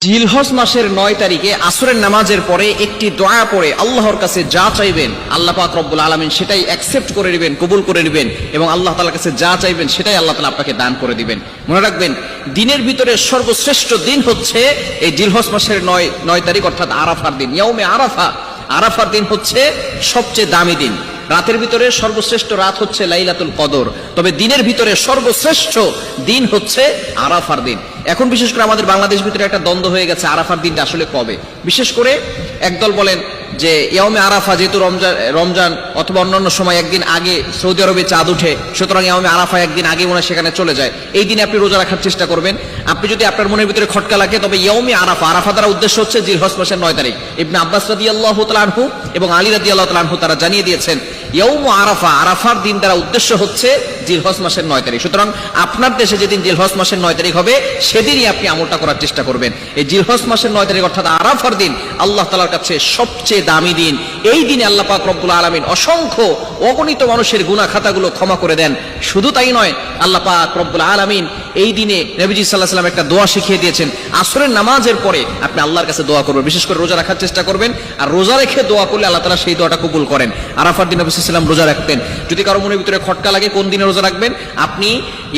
জিলহজ মাসের ৯ তারিখে আসরের নামাজের পরে একটি দোয়া পড়ে আল্লাহর কাছে যা চাইবেন আল্লাহ পাক রব্বুল আলামিন সেটাই অ্যাকসেপ্ট করে নেবেন, কবুল করে নেবেন এবং আল্লাহ তাআলার কাছে যা চাইবেন সেটাই আল্লাহ তাআলা আপনাকে দান করে দিবেন। মনে রাখবেন, দিনের ভিতরে সর্বশ্রেষ্ঠ দিন হচ্ছে এই জিলহজ মাসের ৯ তারিখ, অর্থাৎ আরাফার দিন। ইয়াউমে আরাফা, আরাফার দিন হচ্ছে সবচেয়ে দামি দিন। রাতের ভিতরে সর্বশ্রেষ্ঠ রাত হচ্ছে লাইলাতুল কদর, তবে দিনের ভিতরে সর্বশ্রেষ্ঠ দিন হচ্ছে আরাফার দিন। এখন বিশেষ করে আমাদের বাংলাদেশ ভিতরে একটা দ্বন্দ্ব হয়ে গেছে, আরাফার দিনটা আসলে কবে। বিশেষ করে একদল বলেন যে ইয়াউমে আরাফা যেহেতু রমজান অথবা অন্যান্য সময় একদিন আগে সৌদি আরবে চাঁদ উঠে, সুতরাং ইয়াউমে আরাফা একদিন আগে মনে সেখানে চলে যায়, এই দিনে আপনি রোজা রাখার চেষ্টা করবেন। আপনি যদি আপনার মনের ভিতরে খটকা লাগে, তবে ইয়াউমে আরাফা, আরাফা দ্বারা উদ্দেশ্য হচ্ছে জিলহজ মাসের ৯ তারিখ। ইবনে আব্বাস রাদিয়াল্লাহু তাআলা আনহু এবং আলী রাদিয়াল্লাহু তাআলা আনহু তারা জানিয়ে দিয়েছেন ইয়াউম আরাফা, আরাফার দিন দ্বারা উদ্দেশ্য হচ্ছে জিলহজ মাসের ৯ তারিখ। সুতরাং আপনার দেশে যেদিন জিলহজ মাসের ৯ তারিখ হবে সেদিনই আপনি আমলটা করার চেষ্টা করবেন। এই জিলহজ মাসের ৯ তারিখ অর্থাৎ আরাফার দিন আল্লাহ তাআলার কাছে সবচেয়ে দামি দিন। এই দিনে আল্লাহ পাক রব্বুল আলামিন অসংখ্য অগণিত মানুষের গুনাহ খাতাগুলো ক্ষমা করে দেন। শুধু তাই নয়, আল্লাহ পাক রব্বুল আলামিন এই দিনে নবীজি সাল্লাল্লাহু আলাইহি ওয়াসাল্লাম একটা দোয়া শিখিয়ে দিয়েছেন। আসরের নামাজের পরে আপনি আল্লাহর কাছে দোয়া করবেন, বিশেষ করে রোজা রাখার চেষ্টা করবেন। আর রোজা রেখে দোয়া করলে আল্লাহ তাআলা সেই দোয়াটা কবুল করেন। আরাফার দিন নবী সাল্লাল্লাহু আলাইহি ওয়াসাল্লাম রোজা রাখতেন। যদি কারো মনের ভিতরে খটকা লাগে কোন দিনে রোজা রাখবেন, আপনি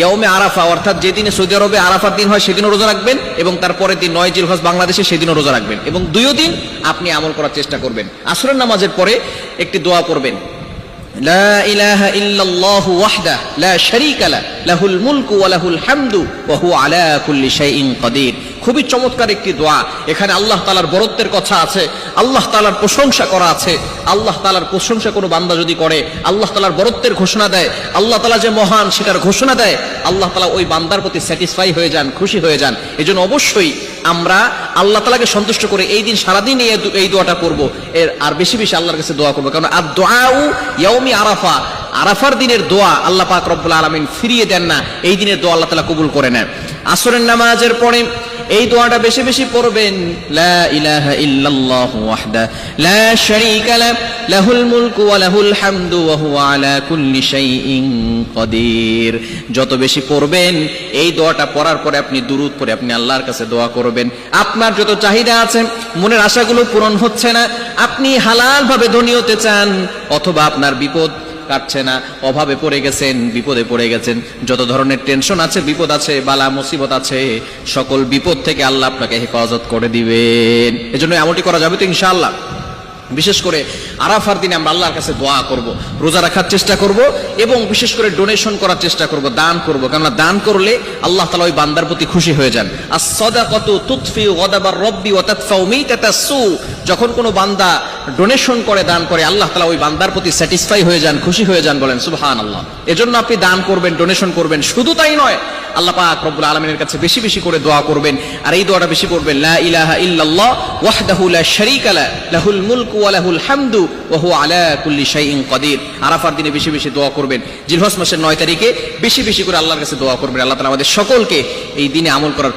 ইয়াউমে আরাফা অর্থাৎ যেদিনে সৌদি আরবে আরাফার দিন হয় সেদিনও রোজা রাখবেন এবং তারপরের দিন ৯ জিলহজ বাংলাদেশে সেদিনও রোজা রাখবেন এবং দুইও দিন আপনি আমল করার চেষ্টা করবেন। আসরের নামাজের পরে একটি দোয়া করবেন, লা ইলাহা ইল্লাল্লাহু ওয়াহদাহু লা শারীকা লাহু লাহুল মুলকু ওয়া লাহুল হামদু ওয়া হুয়া আলা কুল্লি শাইইন কাদির। খুবই চমৎকার একটি দোয়া। এখানে আল্লাহ তাআলার বরত্বের কথা আছে, আল্লাহ তাআলার প্রশংসা করা আছে। আল্লাহ তাআলার প্রশংসা কোনো বান্দা যদি করে, আল্লাহ তাআলার বরত্বের ঘোষণা দেয়, আল্লাহ তাআলা যে মহান সেটার ঘোষণা দেয়, আল্লাহ তাআলা ওই বান্দার প্রতি স্যাটিসফাই হয়ে যান, খুশি হয়ে যান। এজন্য অবশ্যই আমরা আল্লাহ তাআলাকে সন্তুষ্ট করে এই দিন সারাদিন এই দোয়াটা করব, এর আর বেশি বেশি আল্লাহর কাছে দোয়া করব। কারণ আদ-দুআউ ইয়াউমি আরাফা, আরাফার দিনের দোয়া আল্লাহ পাক রব্বুল আলামিন ফিরিয়ে দেন না, এই দিনের দোয়া আল্লাহ তাআলা কবুল করে নেন। আসরের নামাজের পরে এই দোয়াটা বেশি বেশি পড়বেন, লা ইলাহা ইল্লাল্লাহু ওয়াহদাহু লা শারীকা লাহু লাহুল মুলকু ওয়া লাহুল হামদু ওয়া হুয়া আলা কুল্লি শাইইন কাদির। যত বেশি পড়বেন এই দোয়াটা পড়ার পরে আপনি দুরূদ পড়ে আপনি আল্লাহর কাছে দোয়া করবেন। আপনার যত চাহিদা আছে, মনের আশাগুলো পূরণ হচ্ছে না, আপনি হালাল ভাবে ধনী হতে চান, অথবা আপনার বিপদ কাটছে না, অভাবে পড়ে গেছেন, বিপদে পড়ে গেছেন, যত ধরনের টেনশন আছে, বিপদ আছে, বালা মুসিবত আছে, সকল বিপদ থেকে আল্লাহ আপনাকে হেফাজত করে দিবেন। এজন্য আমলটি করা যাবে তো ইনশাআল্লাহ। বিশেষ করে আরাফার দিনে আমরা আল্লাহর কাছে দোয়া করব, রোজা রাখার চেষ্টা করব এবং বিশেষ করে ডোনেশন করার চেষ্টা করব, দান করব। কেননা দান করলে আল্লাহ তাআলা ওই বান্দার প্রতি খুশি হয়ে যান। আস-সাদাকাতু তুতফি গদাবার রব্বি ওয়া তাদফাউ মাইতাতাস সু। যখন কোনো বান্দা ডোনেশন করে, দান করে, আল্লাহ তাআলা ওই বান্দার প্রতি স্যাটিসফাই হয়ে যান, খুশি হয়ে যান। বলেন সুবহানাল্লাহ। এজন্য আপনি দান করবেন, ডোনেশন করবেন। শুধু তাই নয়, আল্লাহ পাক রব্বুল আলামিনের কাছে বেশি বেশি করে দোয়া করবেন। আর এই দোয়াটা বেশি করবেন, লা ইলাহা ইল্লাল্লাহ ওয়াহদাহু লা শারীকা লাহু লাহুল মুলকু ওয়া লাহুল হামদু ওয়া হুয়া আলা কুল্লি শাইইন কাদির। আরাফার দিনে বেশি বেশি দোয়া করবেন। জিলহজ মাসের ৯ তারিখে বেশি বেশি করে আল্লাহর কাছে দোয়া করবেন। আল্লাহ তাআলা আমাদের সকলকে এই দিনে আমল করার